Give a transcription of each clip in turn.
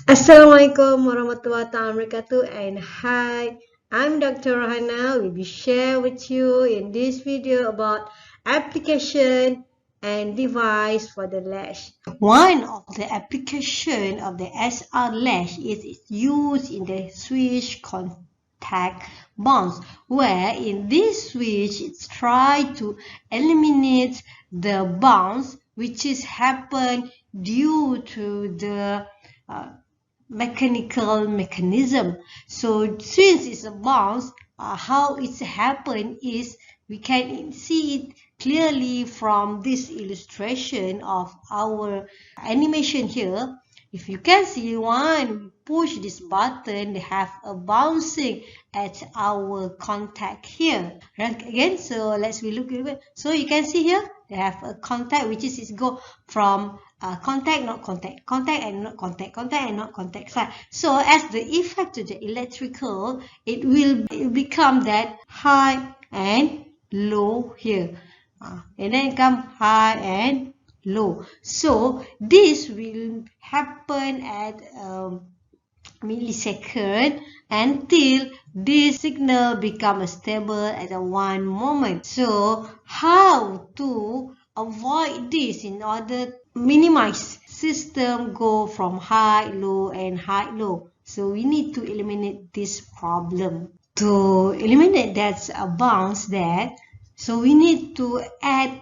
Assalamualaikum warahmatullahi wabarakatuh, and hi, I'm Dr. Rahana. Will be share with you in this video about application and device for the latch. One of the application of the SR latch is its use in the switch contact bounce, where in this switch it's try to eliminate the bounce which is happen due to the mechanical mechanism. So since it's a bounce, how it's happened is we can see it clearly from this illustration of our animation here. If you can see, when we push this button, they have a bouncing at our contact here. Right? Again, so let's look at it. So you can see here, they have a contact which is it go from contact, not contact, contact and not contact, contact and not contact side. So as the effect to the electrical, it will become that high and low here. And then come high and low. So this will happen at millisecond until this signal becomes stable at a one moment. So how to avoid this in order minimize system go from high low and high low? So we need to eliminate this problem. To eliminate that bounce there, so we need to add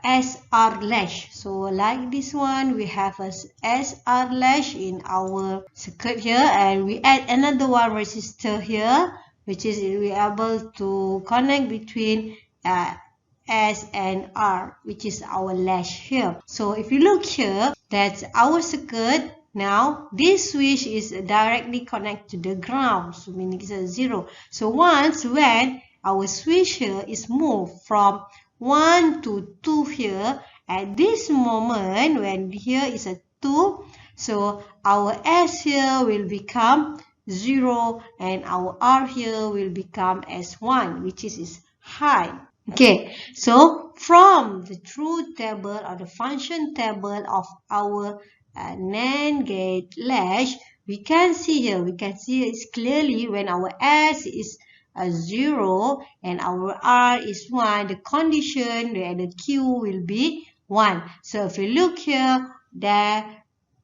SR latch. So like this one, we have a SR latch in our circuit here, and we add another one resistor here, which is we are able to connect between S and R, which is our latch here. So if you look here, that's our circuit. Now this switch is directly connected to the ground, so meaning it's a 0. So once when our switch here is moved from 1 to 2 here, at this moment when here is a 2, so our S here will become 0 and our R here will become S1, which is high. Okay, so from the truth table or the function table of our Nand gate latch, we can see here, it's clearly when our S is 0 and our R is 1, the condition and the Q will be 1. So if you look here, there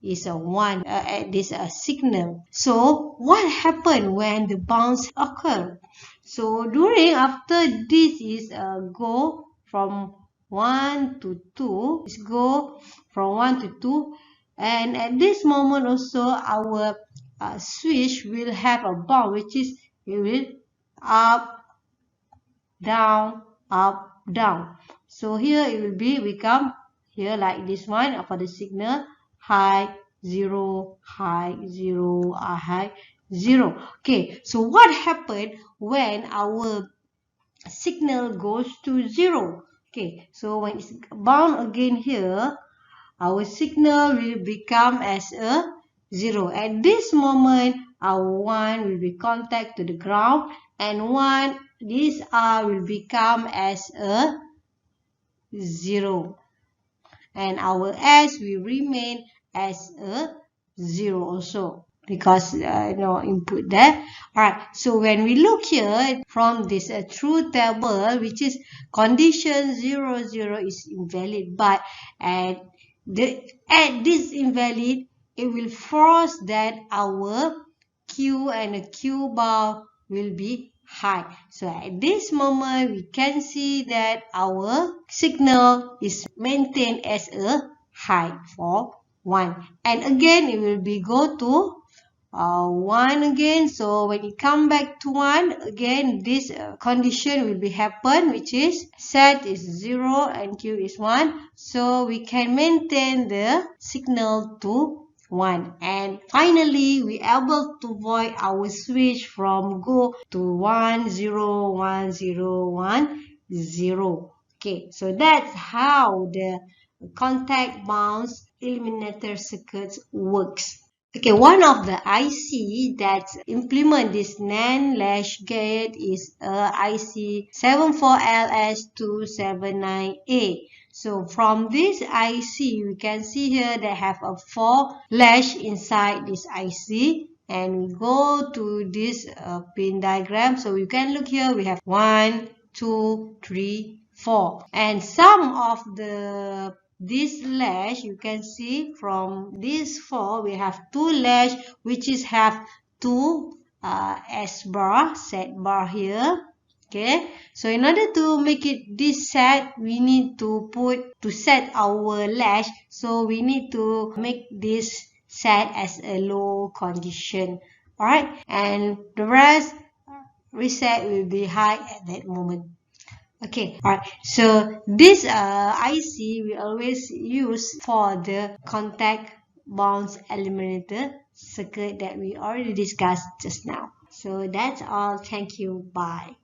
is a 1 at this signal. So what happened when the bounce occur? So after this is go from 1 to 2, it's go from 1 to 2, and at this moment also our switch will have a bounce, which is it will up, down, up, down. So here it will become here like this one for the signal high, 0, high, 0, high, 0. Okay, so what happened when our signal goes to 0? Okay, so when it's bound again here, our signal will become as a 0. At this moment, our 1 will be contact to the ground, and this R will become as a 0. And our S will remain as a 0 also, because no input there. Alright, so when we look here from this truth table, which is condition 0, 0 is invalid, but at this invalid, it will force that our Q and a Q bar will be high. So at this moment, we can see that our signal is maintained as a high for 1. And again, it will be go to 1 again. So when you come back to 1, again this condition will be happen, which is set is 0 and Q is 1. So we can maintain the signal to 1. And finally, we are able to avoid our switch from go to 1, 0, 1, 0, 1, 0. Okay, so that's how the contact bounce eliminator circuits works. Okay, one of the IC that implement this NAND latch gate is a IC 74LS279A. So from this IC, we can see here they have a 4 latch inside this IC. And we go to this pin diagram. So you can look here, we have 1, 2, 3, 4. And some of this latch, you can see from these 4, we have 2 latch which is have 2 S bar, set bar here. Okay, so in order to make it this set, we need to set our latch. So we need to make this set as a low condition. Alright, and the rest reset will be high at that moment. Okay, alright. So this IC we always use for the contact bounce eliminator circuit that we already discussed just now. So that's all. Thank you. Bye.